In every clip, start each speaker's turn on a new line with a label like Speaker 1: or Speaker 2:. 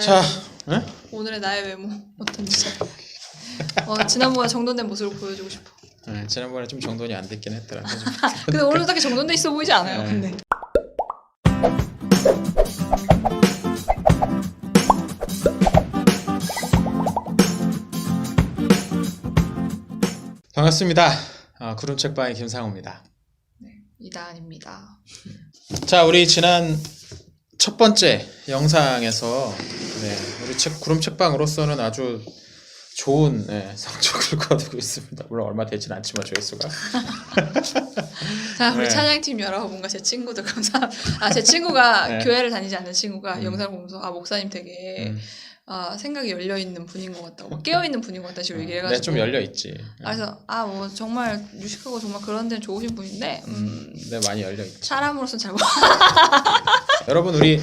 Speaker 1: 자,
Speaker 2: 외모.
Speaker 1: 응?
Speaker 2: 오늘의 나의 외모 어떤지. 지난번에 정돈된 모습을 보여주고 싶어.
Speaker 1: 네, 지난번에 좀 정돈이 안 됐긴 했더라.
Speaker 2: 근데 오늘도 딱히 정돈돼 있어 보이지 않아요.
Speaker 1: 네.
Speaker 2: 근데
Speaker 1: 반갑습니다. 구름책방의 김상우입니다.
Speaker 2: 네, 이다은입니다.
Speaker 1: 자, 우리 지난 첫 번째 영상에서 우리 구름책방으로서는 아주 좋은 성적을 거두고 있습니다. 물론 얼마 되진 않지만 조회수가.
Speaker 2: 자, 우리
Speaker 1: 네.
Speaker 2: 찬양팀 여러분과 제 친구들 감사합니다. 제 친구가
Speaker 1: 네.
Speaker 2: 교회를 다니지 않는 친구가 영상을 보면서 목사님 되게
Speaker 1: 음.
Speaker 2: 생각이 열려 있는 분인 것 같다고, 깨어 있는 분인 것 같다 식으로 얘기해가지고.
Speaker 1: 내가 좀 열려 있지.
Speaker 2: 그래서 뭐 정말 유식하고 정말 그런 데는 좋으신 분인데
Speaker 1: 내가 많이 열려 있지.
Speaker 2: 사람으로서는 잘
Speaker 1: 여러분, 우리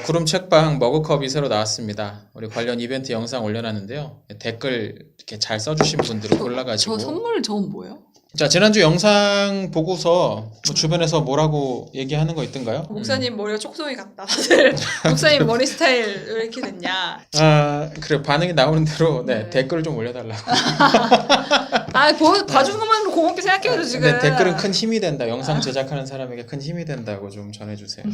Speaker 1: 구름책방 머그컵이 새로 나왔습니다. 우리 관련 이벤트 영상 올려놨는데요. 댓글 이렇게 잘 써주신 분들을 골라가지고.
Speaker 2: 저 선물 저건 뭐예요?
Speaker 1: 자, 지난주 영상 보고서 뭐 주변에서 뭐라고 얘기하는 거 있던가요?
Speaker 2: 목사님 머리가 쪽송이 같다. 다들 목사님 머리 스타일 왜 이렇게 됐냐?
Speaker 1: 그래, 반응이 나오는 대로
Speaker 2: 네.
Speaker 1: 댓글을 좀 올려달라고.
Speaker 2: 봐주는 것만으로 고맙게 생각해요 지금.
Speaker 1: 근데 댓글은 큰 힘이 된다. 영상 제작하는 사람에게 큰 힘이 된다고 좀 전해주세요.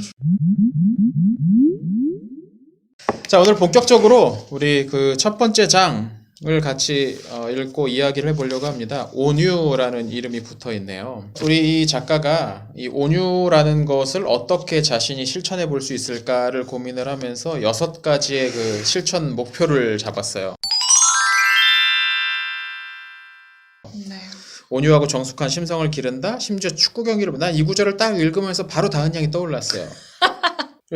Speaker 1: 자, 오늘 본격적으로 우리 그 첫 번째 장을 같이 읽고 이야기를 해보려고 합니다. 온유라는 이름이 붙어 있네요. 우리 이 작가가 이 온유라는 것을 어떻게 자신이 실천해 볼 수 있을까를 고민을 하면서 6가지의 그 실천 목표를 잡았어요.
Speaker 2: 네.
Speaker 1: 온유하고 정숙한 심성을 기른다. 심지어 축구 경기를 난 이 구절을 딱 읽으면서 바로 다은 양이 떠올랐어요.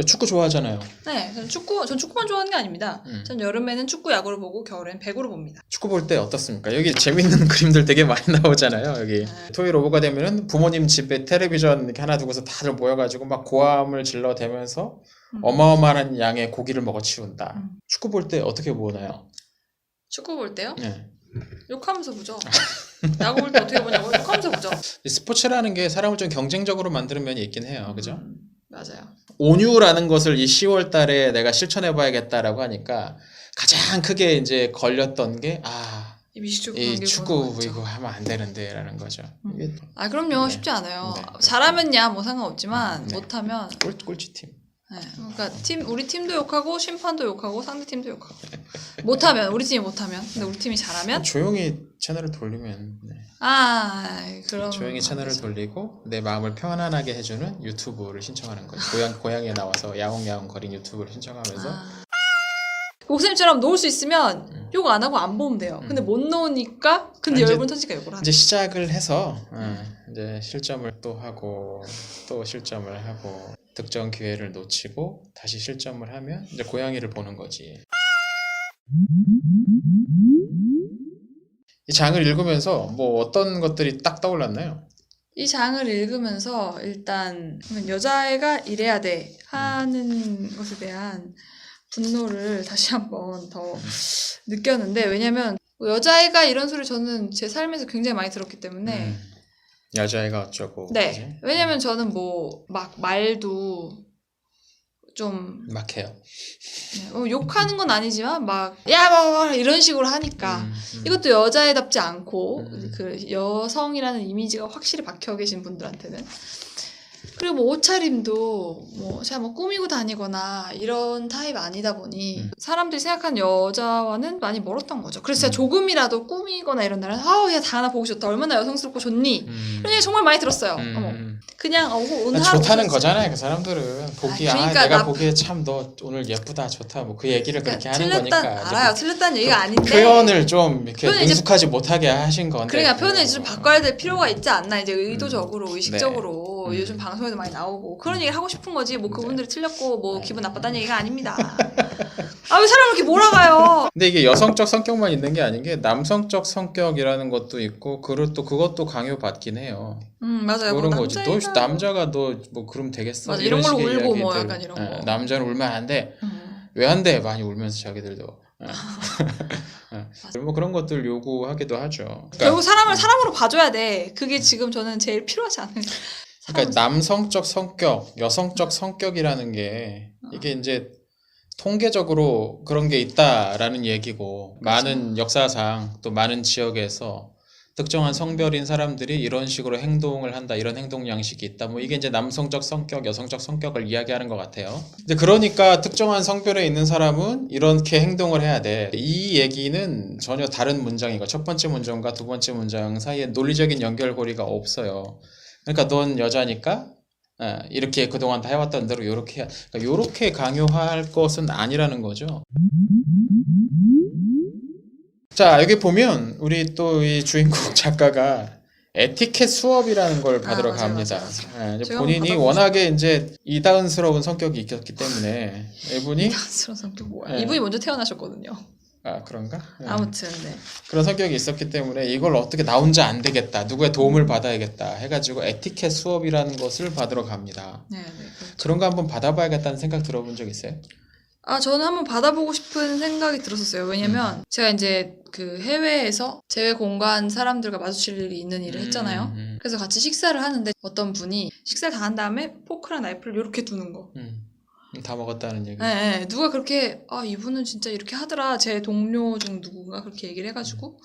Speaker 1: 축구 좋아하잖아요.
Speaker 2: 네, 전 축구만 좋아하는 게 아닙니다. 전 여름에는 축구 야구를 보고 겨울엔 배구를 봅니다.
Speaker 1: 축구 볼 때 어떻습니까? 여기 재밌는 그림들 되게 많이 나오잖아요. 여기 토요일 오후가 되면은 부모님 집에 텔레비전 이렇게 하나 두고서 다들 모여가지고 막 고함을 질러대면서 어마어마한 양의 고기를 먹어치운다. 축구 볼 때 어떻게 보나요?
Speaker 2: 축구 볼 때요?
Speaker 1: 네.
Speaker 2: 욕하면서 보죠. 야구 볼 때 어떻게 보냐고 욕하면서 보죠.
Speaker 1: 이 스포츠라는 게 사람을 좀 경쟁적으로 만드는 면이 있긴 해요. 그죠?
Speaker 2: 맞아요.
Speaker 1: 온유라는 것을 이 10월 달에 내가 실천해 봐야겠다라고 하니까 가장 크게 이제 걸렸던 게 이 축구 이거 하면 안 되는데 라는 거죠.
Speaker 2: 그럼요. 쉽지 않아요.
Speaker 1: 네.
Speaker 2: 잘하면야 뭐 상관없지만
Speaker 1: 네.
Speaker 2: 못하면
Speaker 1: 꼴찌팀.
Speaker 2: 네. 그러니까 우리 팀도 욕하고 심판도 욕하고 상대 팀도 욕하고 못하면 우리 팀이 못하면 근데 우리 팀이 잘하면
Speaker 1: 조용히 채널을 돌리면
Speaker 2: 그럼
Speaker 1: 조용히 채널을 돌리고 내 마음을 편안하게 해주는 유튜브를 신청하는 거죠. 고향에 나와서 야옹야옹 거린 유튜브를 신청하면서
Speaker 2: 목사님처럼 놓을 수 있으면 욕 안 하고 안 보면 돼요. 근데 못 놓으니까 근데
Speaker 1: 이제-
Speaker 2: 열분 터지니까 욕을 하는
Speaker 1: 이제 시작을 해서 이제 실점을 또 하고 또 실점을 하고 득점 기회를 놓치고 다시 실점을 하면 이제 고양이를 보는 거지. 이 장을 읽으면서 뭐 어떤 것들이 딱 떠올랐나요?
Speaker 2: 이 장을 읽으면서 일단 여자애가 이래야 돼 하는 것에 대한 분노를 다시 한번 더 느꼈는데 왜냐면 여자애가 이런 소리 저는 제 삶에서 굉장히 많이 들었기 때문에
Speaker 1: 여자애가 어쩌고
Speaker 2: 네.
Speaker 1: 그지?
Speaker 2: 왜냐면 저는 뭐 막 말도 좀
Speaker 1: 막 해요.
Speaker 2: 욕하는 건 아니지만 막 뭐 이런 식으로 하니까 이것도 여자애답지 않고 그 여성이라는 이미지가 확실히 박혀 계신 분들한테는 그리고 뭐 옷차림도 뭐 제가 뭐 꾸미고 다니거나 이런 타입 아니다 보니 사람들이 생각하는 여자와는 많이 멀었던 거죠. 그래서 제가 조금이라도 꾸미거나 이런 날은 야 다하나 보기 좋다 얼마나 여성스럽고 좋니 이런 얘기 정말 많이 들었어요. 그냥 오늘 하루
Speaker 1: 좋다는
Speaker 2: 오셨어요.
Speaker 1: 거잖아요. 그 사람들은 보기에
Speaker 2: 그러니까
Speaker 1: 내가 보기에 참 너 오늘 예쁘다 좋다 뭐 그 얘기를 그렇게 하는 거니까
Speaker 2: 알아요. 틀렸다는 얘기가 아닌데
Speaker 1: 표현을 좀 이렇게
Speaker 2: 표현을 이제-
Speaker 1: 능숙하지 못하게 하신 건데
Speaker 2: 그러니까 표현을 좀 바꿔야 될 필요가 있지 않나 이제 의도적으로 의식적으로 요즘 방송에도 많이 나오고 그런 얘기를 하고 싶은 거지 뭐 그분들이 틀렸고 뭐 기분 나빴다는 얘기가 아닙니다. 왜 사람을 이렇게 몰아가요?
Speaker 1: 근데 이게 여성적 성격만 있는 게 아닌 게 남성적 성격이라는 것도 있고 그것도 강요받긴 해요.
Speaker 2: 맞아요.
Speaker 1: 그런
Speaker 2: 뭐
Speaker 1: 거지. 남자가 너 뭐 그러면 되겠어?
Speaker 2: 맞아, 이런 걸로
Speaker 1: 식의
Speaker 2: 울고 뭐
Speaker 1: 이야기들.
Speaker 2: 약간 이런 거.
Speaker 1: 남자는 울면 안 돼. 왜 안 돼? 많이 울면서 자기들도. 뭐 그런 것들 요구하기도 하죠. 그러니까,
Speaker 2: 결국 사람을 사람으로 봐줘야 돼. 그게 지금 저는 제일 필요하지 않은.
Speaker 1: 그러니까 남성적 성격, 여성적 성격이라는 게 이게 이제 통계적으로 그런 게 있다라는 얘기고 많은 역사상 또 많은 지역에서 특정한 성별인 사람들이 이런 식으로 행동을 한다, 이런 행동 양식이 있다. 뭐 이게 이제 남성적 성격, 여성적 성격을 이야기하는 것 같아요. 근데 그러니까 특정한 성별에 있는 사람은 이렇게 행동을 해야 돼. 이 얘기는 전혀 다른 문장이고 첫 번째 문장과 두 번째 문장 사이에 논리적인 연결고리가 없어요. 그러니까 넌 여자니까 이렇게 그동안 다 해왔던 대로 그러니까 요렇게 강요할 것은 아니라는 거죠. 자, 여기 보면 우리 또 이 주인공 작가가 에티켓 수업이라는 걸 받으러
Speaker 2: 맞아요,
Speaker 1: 갑니다.
Speaker 2: 맞아요.
Speaker 1: 이제
Speaker 2: 제가
Speaker 1: 본인이
Speaker 2: 한번
Speaker 1: 워낙에 이제 이다은스러운 성격이 있었기 때문에 이분이
Speaker 2: 이다은스러운 성격 뭐야?
Speaker 1: 네.
Speaker 2: 이분이 먼저 태어나셨거든요.
Speaker 1: 그런가?
Speaker 2: 아무튼 네.
Speaker 1: 그런 성격이 있었기 때문에 이걸 어떻게 나 혼자 안 되겠다, 누구의 도움을 받아야겠다 해가지고 에티켓 수업이라는 것을 받으러 갑니다.
Speaker 2: 네, 그렇죠.
Speaker 1: 그런 거 한번 받아봐야겠다는 생각 들어본 적 있어요?
Speaker 2: 저는 한번 받아보고 싶은 생각이 들었었어요. 왜냐면 제가 이제 그 해외에서 재외 공간 사람들과 마주칠 일이 있는 일을 했잖아요. 그래서 같이 식사를 하는데 어떤 분이 식사를 다 한 다음에 포크랑 나이프를 이렇게 두는 거.
Speaker 1: 다 먹었다는 얘기.
Speaker 2: 네, 누가 그렇게 이분은 진짜 이렇게 하더라. 제 동료 중 누군가 그렇게 얘기를 해가지고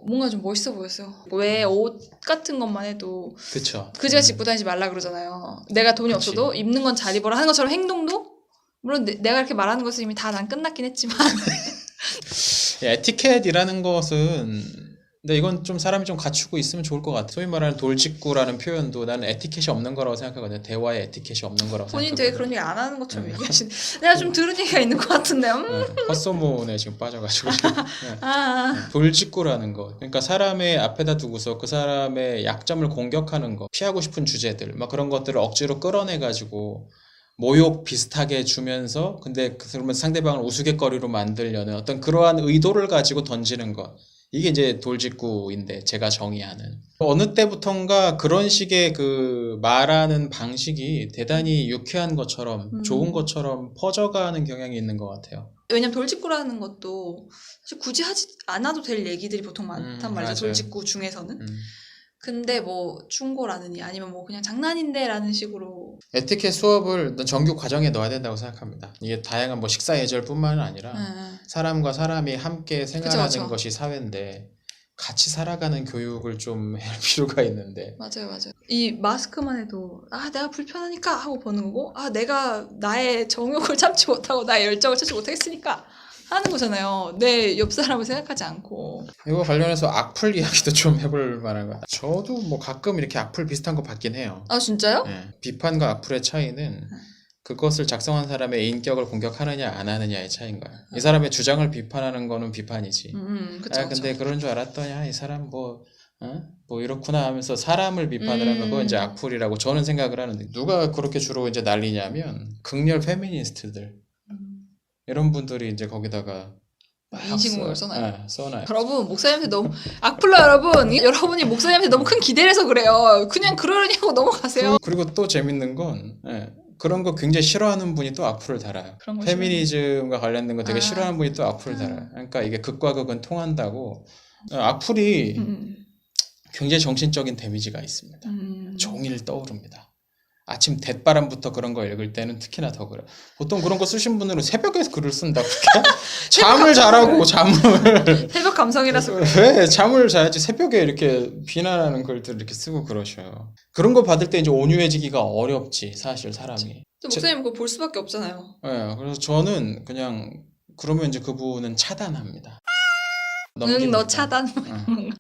Speaker 2: 뭔가 좀 멋있어 보였어요. 왜 옷 같은 것만 해도
Speaker 1: 그쵸.
Speaker 2: 그지같이 입고 다니지 말라 그러잖아요. 내가 돈이
Speaker 1: 그치.
Speaker 2: 없어도 입는 건 잘 입어라 하는 것처럼 행동도 물론 내가 이렇게 말하는 것은 이미 다 난 끝났긴 했지만
Speaker 1: 에티켓이라는 것은 근데 이건 좀 사람이 좀 갖추고 있으면 좋을 것 같아. 소위 말하는 돌직구라는 표현도 나는 에티켓이 없는 거라고 생각하거든요. 대화에 에티켓이 없는 거라고
Speaker 2: 본인
Speaker 1: 생각하거든요.
Speaker 2: 되게 그런 얘기 안 하는 것처럼 얘기하시네. 내가 좀 들은 얘기가 있는 것 같은데.
Speaker 1: 헛소문에 지금 빠져가지고 지금. 돌직구라는 거. 그러니까 사람의 앞에다 두고서 그 사람의 약점을 공격하는 거, 피하고 싶은 주제들, 막 그런 것들을 억지로 끌어내가지고 모욕 비슷하게 주면서 근데 그러면 상대방을 우스갯거리로 만들려는 어떤 그러한 의도를 가지고 던지는 것. 이게 이제 돌직구인데 제가 정의하는 어느 때부턴가 그런 식의 그 말하는 방식이 대단히 유쾌한 것처럼 좋은 것처럼 퍼져가는 경향이 있는 것 같아요.
Speaker 2: 왜냐면 돌직구라는 것도 사실 굳이 하지 않아도 될 얘기들이 보통 많단 말이죠.
Speaker 1: 맞아요.
Speaker 2: 돌직구 중에서는. 근데 뭐 충고라느니 아니면 뭐 그냥 장난인데 라는 식으로
Speaker 1: 에티켓 수업을 정규 과정에 넣어야 된다고 생각합니다. 이게 다양한 뭐 식사 예절뿐만 아니라 사람과 사람이 함께 생활하는
Speaker 2: 그쵸.
Speaker 1: 것이 사회인데 같이 살아가는 교육을 좀 할 필요가 있는데
Speaker 2: 맞아요. 이 마스크만 해도 내가 불편하니까 하고 보는 거고 내가 나의 정욕을 참지 못하고 나의 열정을 참지 못하겠으니까 하는 거잖아요. 내 옆 사람을 생각하지 않고.
Speaker 1: 이거 관련해서 악플 이야기도 좀 해볼 만한 것 같아요. 저도 뭐 가끔 이렇게 악플 비슷한 거 받긴 해요.
Speaker 2: 진짜요?
Speaker 1: 네. 비판과 악플의 차이는 그것을 작성한 사람의 인격을 공격하느냐 안 하느냐의 차이인 거야. 이 사람의 주장을 비판하는 거는 비판이지.
Speaker 2: 그쵸,
Speaker 1: 근데 그런 줄 알았더니 이 사람 뭐 이렇구나 하면서 사람을 비판을 하면 그거 이제 악플이라고 저는 생각을 하는데 누가 그렇게 주로 이제 난리냐면 극렬 페미니스트들 이런 분들이 이제 거기다가
Speaker 2: 인신공격을 써놔요.
Speaker 1: 써놔요.
Speaker 2: 여러분 목사님한테 너무 악플러 여러분이 목사님한테 너무 큰 기대를 해서 그래요. 그냥 그러려냐고 넘어가세요.
Speaker 1: 그리고 또 재밌는 건 그런 거 굉장히 싫어하는 분이 또 악플을 달아요. 페미니즘과 관련된 거 되게 싫어하는 분이 또 악플을 달아요. 그러니까 이게 극과 극은 통한다고. 악플이 굉장히 정신적인 데미지가 있습니다. 종일 떠오릅니다. 아침 대바람부터 그런 거 읽을 때는 특히나 더 그래요. 보통 그런 거 쓰신 분들은 새벽에 글을 쓴다. 잠을 자라고 잠을.
Speaker 2: 새벽 감성이라서 그래요.
Speaker 1: 왜 잠을 자야지 새벽에 이렇게 비난하는 글들 이렇게 쓰고 그러셔요. 그런 거 받을 때 이제 온유해지기가 어렵지 사실 사람이.
Speaker 2: 목사님 그거 볼 수밖에 없잖아요.
Speaker 1: 네, 그래서 저는 그냥 그러면 이제 그분은 차단합니다.
Speaker 2: 너 차단.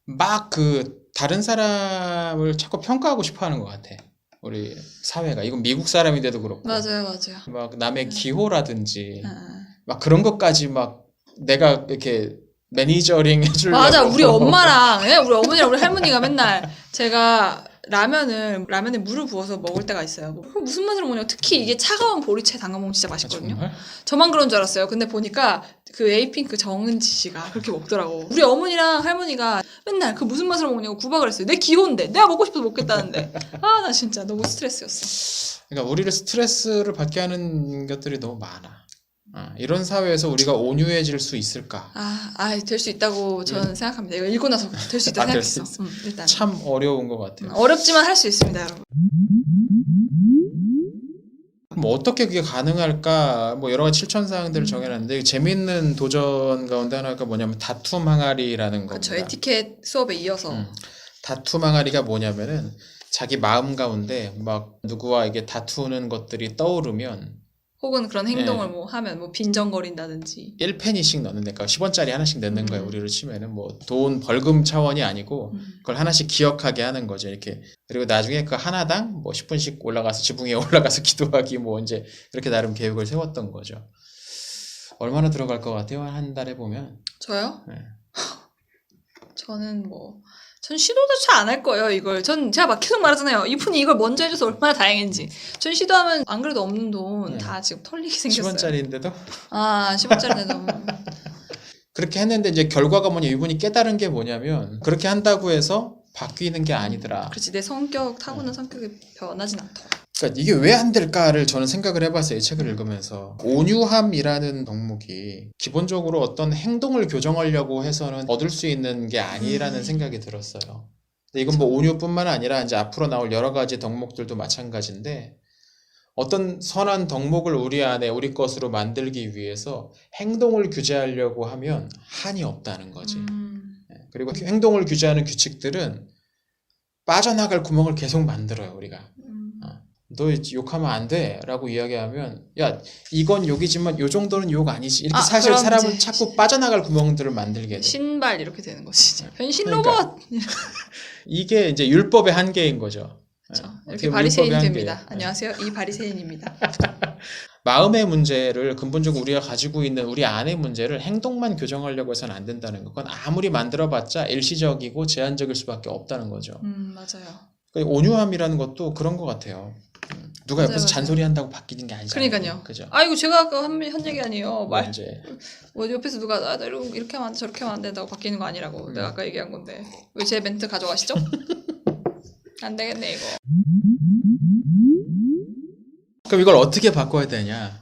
Speaker 1: 막 그 다른 사람을 자꾸 평가하고 싶어하는 것 같아. 우리 사회가 이건 미국 사람인데도 그렇고
Speaker 2: 맞아요.
Speaker 1: 막 남의 기호라든지 막 그런 것까지 막 내가 이렇게 매니저링 해주려고
Speaker 2: 맞아. 우리 엄마랑 우리 어머니랑 우리 할머니가 맨날 제가 라면에 물을 부어서 먹을 때가 있어요. 무슨 맛으로 먹냐고. 특히 이게 차가운 보리차에 담가 먹으면 진짜 맛있거든요. 저만 그런 줄 알았어요. 근데 보니까 그 에이핑크 정은지 씨가 그렇게 먹더라고. 우리 어머니랑 할머니가 맨날 그 무슨 맛으로 먹냐고 구박을 했어요. 내 기호인데 내가 먹고 싶어서 먹겠다는데 나 진짜 너무 스트레스였어.
Speaker 1: 그러니까 우리를 스트레스를 받게 하는 것들이 너무 많아. 이런 사회에서 우리가 온유해질 수 있을까?
Speaker 2: 될 수 있다고 저는 생각합니다. 이거 읽고 나서 될 수 있다고 생각했어. 일단
Speaker 1: 참 어려운 것 같아요.
Speaker 2: 어렵지만 할 수 있습니다, 여러분.
Speaker 1: 뭐 어떻게 그게 가능할까? 뭐 여러 가지 실천 사항들을 정해놨는데 재미있는 도전 가운데 하나가 뭐냐면 다툼 항아리라는 겁니다.
Speaker 2: 저 에티켓 수업에 이어서
Speaker 1: 다툼 항아리가 뭐냐면은 자기 마음 가운데 막 누구와 이게 다투는 것들이 떠오르면
Speaker 2: 혹은 그런 행동을 뭐 하면 뭐 빈정거린다든지
Speaker 1: 1페니씩 넣는 데니까 10원짜리 하나씩 넣는 거예요. 우리로 치면은 뭐 돈 벌금 차원이 아니고 그걸 하나씩 기억하게 하는 거죠. 이렇게. 그리고 나중에 그 하나당 뭐 10분씩 올라가서 지붕 위에 올라가서 기도하기 뭐 이제 그렇게 나름 계획을 세웠던 거죠. 얼마나 들어갈 것 같아요? 한 달에 보면?
Speaker 2: 저요?
Speaker 1: 네.
Speaker 2: 저는 전 시도도 잘 안 할 거예요, 이걸. 제가 계속 말하잖아요. 이분이 이걸 먼저 해줘서 얼마나 다행인지. 전 시도하면 안 그래도 없는 돈 다 지금 털리게 생겼어요.
Speaker 1: 10원짜리인데도?
Speaker 2: 10원짜리인데도.
Speaker 1: 그렇게 했는데 이제 결과가 뭐냐, 이분이 깨달은 게 뭐냐면 그렇게 한다고 해서 바뀌는 게 아니더라.
Speaker 2: 그렇지, 내 타고난 성격이 변하진 않더라.
Speaker 1: 그러니까 이게 왜 안 될까를 저는 생각을 해봤어요. 이 책을 읽으면서. 온유함이라는 덕목이 기본적으로 어떤 행동을 교정하려고 해서는 얻을 수 있는 게 아니라는 생각이 들었어요. 근데 이건 뭐 온유뿐만 아니라 이제 앞으로 나올 여러 가지 덕목들도 마찬가지인데 어떤 선한 덕목을 우리 안에 우리 것으로 만들기 위해서 행동을 규제하려고 하면 한이 없다는 거지. 그리고 행동을 규제하는 규칙들은 빠져나갈 구멍을 계속 만들어요, 우리가. 너 욕하면 안 돼 라고 이야기하면 야 이건 욕이지만 요 정도는 욕 아니지 이렇게 사실 사람은 자꾸 빠져나갈 구멍들을 만들게 돼.
Speaker 2: 신발 이렇게 되는 거지. 변신
Speaker 1: 그러니까,
Speaker 2: 로봇.
Speaker 1: 이게 이제 율법의 한계인 거죠.
Speaker 2: 그렇죠. 이렇게 바리새인이 됩니다. 안녕하세요, 이 바리새인입니다.
Speaker 1: 마음의 문제를 근본적으로 우리가 가지고 있는 우리 안의 문제를 행동만 교정하려고 해서는 안 된다는 거. 그건 아무리 만들어봤자 일시적이고 제한적일 수밖에 없다는 거죠.
Speaker 2: 맞아요.
Speaker 1: 그러니까 온유함이라는 것도 그런 것 같아요. 누가 옆에서 잔소리한다고 바뀌는 게 아니잖아요.
Speaker 2: 그러니까요.
Speaker 1: 그죠?
Speaker 2: 이거 제가 아까 한 얘기 아니에요.
Speaker 1: 뭐
Speaker 2: 옆에서 누가 나 이렇게 하면 안 돼, 저렇게 하면 안 된다고 바뀌는 거 아니라고 내가 아까 얘기한 건데 왜 제 멘트 가져가시죠? 안 되겠네 이거.
Speaker 1: 그럼 이걸 어떻게 바꿔야 되냐?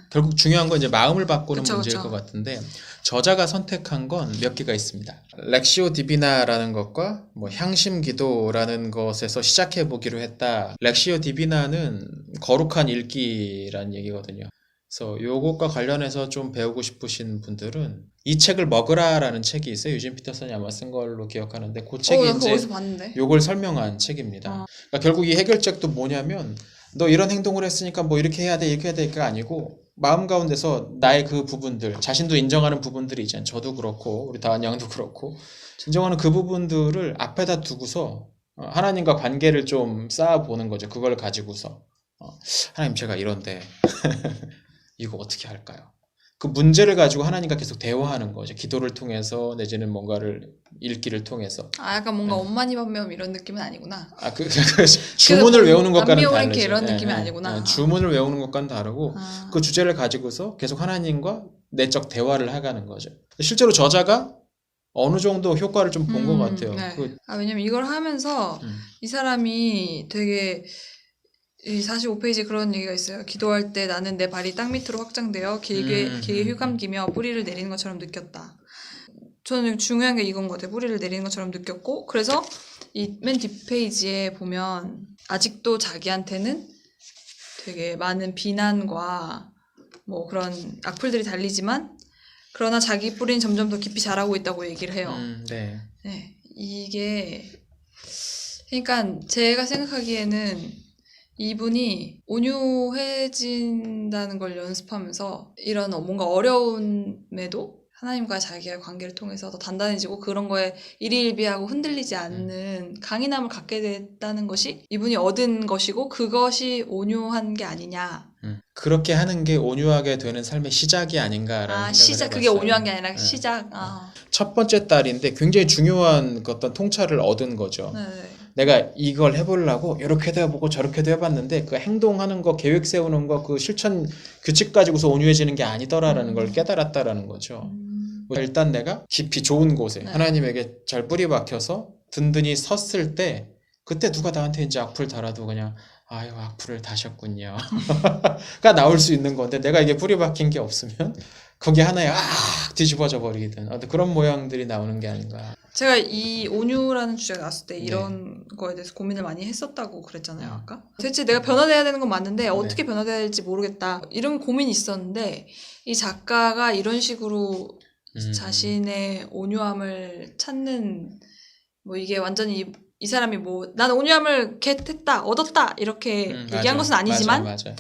Speaker 1: 결국 중요한 건 이제 마음을 바꾸는 문제일 것 같은데 저자가 선택한 건 몇 개가 있습니다. 렉시오 디비나라는 것과 뭐 향심 기도라는 것에서 시작해 보기로 했다. 렉시오 디비나는 거룩한 읽기란 얘기거든요. 그래서 요것과 관련해서 좀 배우고 싶으신 분들은 이 책을 먹으라라는 책이 있어요. 유진 피터슨이 아마 쓴 걸로 기억하는데 그 책이
Speaker 2: 나 그거
Speaker 1: 이제
Speaker 2: 어디서 봤는데?
Speaker 1: 요걸 설명한 책입니다. 그러니까 결국 이 해결책도 뭐냐면 너 이런 행동을 했으니까 뭐 이렇게 해야 돼 이렇게 해야 될가 아니고 마음 가운데서 나의 그 부분들 자신도 인정하는 부분들이 있잖아요. 저도 그렇고 우리 다은 양도 그렇고 인정하는 그 부분들을 앞에다 두고서 하나님과 관계를 좀 쌓아보는 거죠. 그걸 가지고서 하나님 제가 이런데 이거 어떻게 할까요? 그 문제를 가지고 하나님과 계속 대화하는 거죠. 기도를 통해서 내지는 뭔가를 읽기를 통해서.
Speaker 2: 약간 뭔가 엄마니 밤매움 이런 느낌은 아니구나.
Speaker 1: 주문을 외우는 것과는 다르죠.
Speaker 2: 이런 느낌이 아니구나.
Speaker 1: 주문을 외우는 것과는 다르고 그 주제를 가지고서 계속 하나님과 내적 대화를 해가는 거죠. 실제로 저자가 어느 정도 효과를 좀 본 것 같아요.
Speaker 2: 네. 왜냐면 이걸 하면서 이 사람이 되게 이 45페이지에 그런 얘기가 있어요. 기도할 때 나는 내 발이 땅 밑으로 확장되어 길게 휘감기며 뿌리를 내리는 것처럼 느꼈다. 저는 중요한 게 이건 것 같아요. 뿌리를 내리는 것처럼 느꼈고 그래서 이 맨 뒷페이지에 보면 아직도 자기한테는 되게 많은 비난과 뭐 그런 악플들이 달리지만 그러나 자기 뿌리는 점점 더 깊이 자라고 있다고 얘기를 해요.
Speaker 1: 네.
Speaker 2: 이게 그러니까 제가 생각하기에는 이분이 온유해진다는 걸 연습하면서 이런 뭔가 어려움에도 하나님과 자기의 관계를 통해서 더 단단해지고 그런 거에 일희일비하고 흔들리지 않는 강인함을 갖게 됐다는 것이 이분이 얻은 것이고 그것이 온유한 게 아니냐.
Speaker 1: 그렇게 하는 게 온유하게 되는 삶의 시작이 아닌가라는 생각을 해봤어요.
Speaker 2: 그게 온유한 게 아니라 시작.
Speaker 1: 첫 번째 달인데 굉장히 중요한 어떤 통찰을 얻은 거죠.
Speaker 2: 네.
Speaker 1: 내가 이걸 해보려고 이렇게도 해보고 저렇게도 해봤는데 그 행동하는 거, 계획 세우는 거, 그 실천 규칙 가지고서 온유해지는 게 아니더라라는 걸 깨달았다라는 거죠. 일단 내가 깊이 좋은 곳에 하나님에게 잘 뿌리 박혀서 든든히 섰을 때 그때 누가 나한테 이제 악플 달아도 그냥 아유 악플을 다셨군요. 가 나올 수 있는 건데 내가 이게 뿌리 박힌 게 없으면 거기 하나에 뒤집어져 버리든 그런 모양들이 나오는 게 아닌가.
Speaker 2: 제가 이 온유라는 주제가 나왔을 때 이런 거에 대해서 고민을 많이 했었다고 그랬잖아요, 아까. 대체 내가 변화돼야 되는 건 맞는데 어떻게 변화돼야 될지 모르겠다. 이런 고민이 있었는데 이 작가가 이런 식으로 자신의 온유함을 찾는 뭐 이게 완전히 이 사람이 뭐 난 온유함을 겟했다, 얻었다 이렇게 얘기한 것은 아니지만
Speaker 1: 맞아.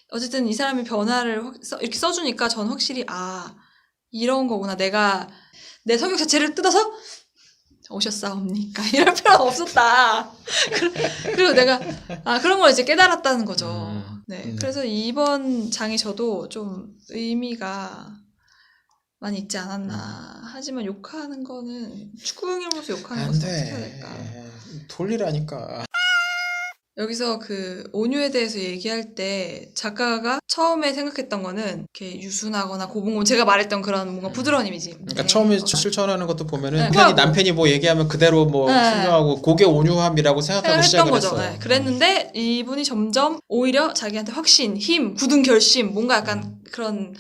Speaker 2: 어쨌든 이 사람이 변화를 이렇게 써주니까 전 확실히 이런 거구나. 내가 내 성격 자체를 뜯어서 오셨사옵니까? 이럴 필요는 없었다. 그리고 내가 그런 걸 이제 깨달았다는 거죠. 네, 그래서 이번 장이 저도 좀 의미가 많이 있지 않았나. 하지만 욕하는 거는 축구 경기로서 욕하는 것은 어떻게 해야 될까?
Speaker 1: 돌리라니까.
Speaker 2: 여기서 그 온유에 대해서 얘기할 때 작가가 처음에 생각했던 거는 이렇게 유순하거나 고분고분 제가 말했던 그런 뭔가 부드러운 이미지.
Speaker 1: 그러니까 처음에 실천하는 것도 보면은
Speaker 2: 네,
Speaker 1: 남편이 뭐 얘기하면 그대로 뭐 순종하고 그게 온유함이라고 생각하고 시작을 했어요.
Speaker 2: 네, 그랬는데 이분이 점점 오히려 자기한테 확신, 힘, 굳은 결심, 뭔가 약간 그런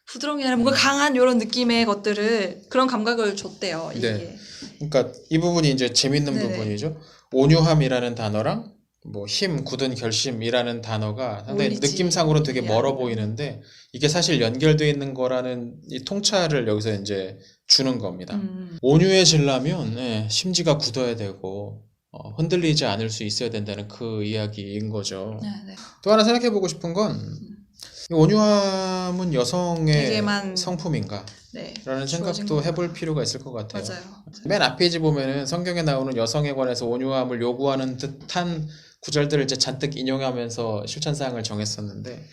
Speaker 2: 부드러운 게 아니라 뭔가 강한 이런 느낌의 것들을 그런 감각을 줬대요. 이게.
Speaker 1: 네. 그러니까 이 부분이 이제 재밌는 부분이죠. 온유함이라는 단어랑 뭐 힘, 굳은 결심이라는 단어가 상당히 느낌상으로 되게 멀어 보이는데 이게 사실 연결되어 있는 거라는 이 통찰을 여기서 이제 주는 겁니다. 온유해지려면 심지가 굳어야 되고 흔들리지 않을 수 있어야 된다는 그 이야기인 거죠.
Speaker 2: 네.
Speaker 1: 또 하나 생각해 보고 싶은 건 이 온유함은 여성의
Speaker 2: 되게만
Speaker 1: 성품인가?
Speaker 2: 네,
Speaker 1: 라는 생각도 해볼 필요가 있을 것 같아요.
Speaker 2: 맞아요.
Speaker 1: 맨 앞페이지 보면은 성경에 나오는 여성에 관해서 온유함을 요구하는 듯한 구절들을 이제 잔뜩 인용하면서 실천사항을 정했었는데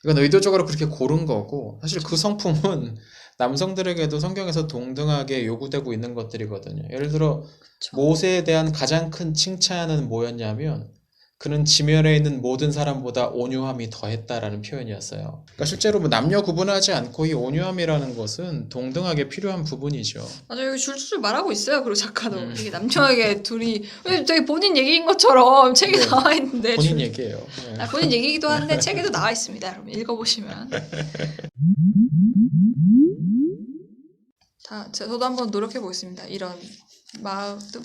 Speaker 1: 이건 의도적으로 그렇게 고른 거고 사실 그 성품은 남성들에게도 성경에서 동등하게 요구되고 있는 것들이거든요. 예를 들어 모세에 대한 가장 큰 칭찬은 뭐였냐면 그는 지면에 있는 모든 사람보다 온유함이 더했다라는 표현이었어요. 그러니까 실제로 뭐 남녀 구분하지 않고 이 온유함이라는 것은 동등하게 필요한 부분이죠.
Speaker 2: 맞아요. 여기 줄줄 말하고 있어요. 그리고 작가도 이게 남녀에게 둘이 되게 본인 얘기인 것처럼 책에 나와 있는데
Speaker 1: 본인 얘기예요.
Speaker 2: 본인 얘기이기도 한데 책에도 나와 있습니다. 여러분 읽어보시면 저도 한번 노력해 보겠습니다. 이런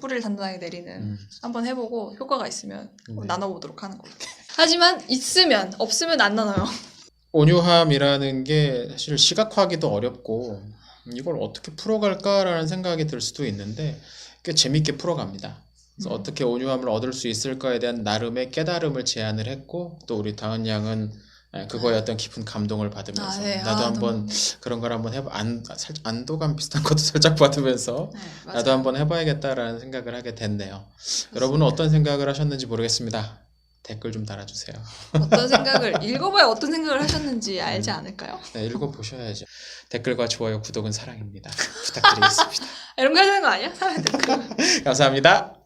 Speaker 2: 뿌리를 단단하게 내리는 한번 해보고 효과가 있으면 나눠보도록 하는 걸로. 하지만 있으면 없으면 안 나눠요.
Speaker 1: 온유함이라는 게 사실 시각화하기도 어렵고 이걸 어떻게 풀어갈까라는 생각이 들 수도 있는데 꽤 재밌게 풀어갑니다. 그래서 어떻게 온유함을 얻을 수 있을까에 대한 나름의 깨달음을 제안을 했고 또 우리 다은 양은 그거에 어떤 깊은 감동을 받으면서 나도 한번 그런 걸 한번 안도감 비슷한 것도 살짝 받으면서 나도 한번 해봐야겠다라는 생각을 하게 됐네요. 맞습니다. 여러분은 어떤 생각을 하셨는지 모르겠습니다. 댓글 좀 달아주세요.
Speaker 2: 어떤 생각을 읽어봐야 어떤 생각을 하셨는지 알지 않을까요?
Speaker 1: 네, 읽어보셔야죠. 댓글과 좋아요, 구독은 사랑입니다. 부탁드리겠습니다.
Speaker 2: 이런 거 해야 되는 거 아니야? 사랑의 댓글.
Speaker 1: 감사합니다.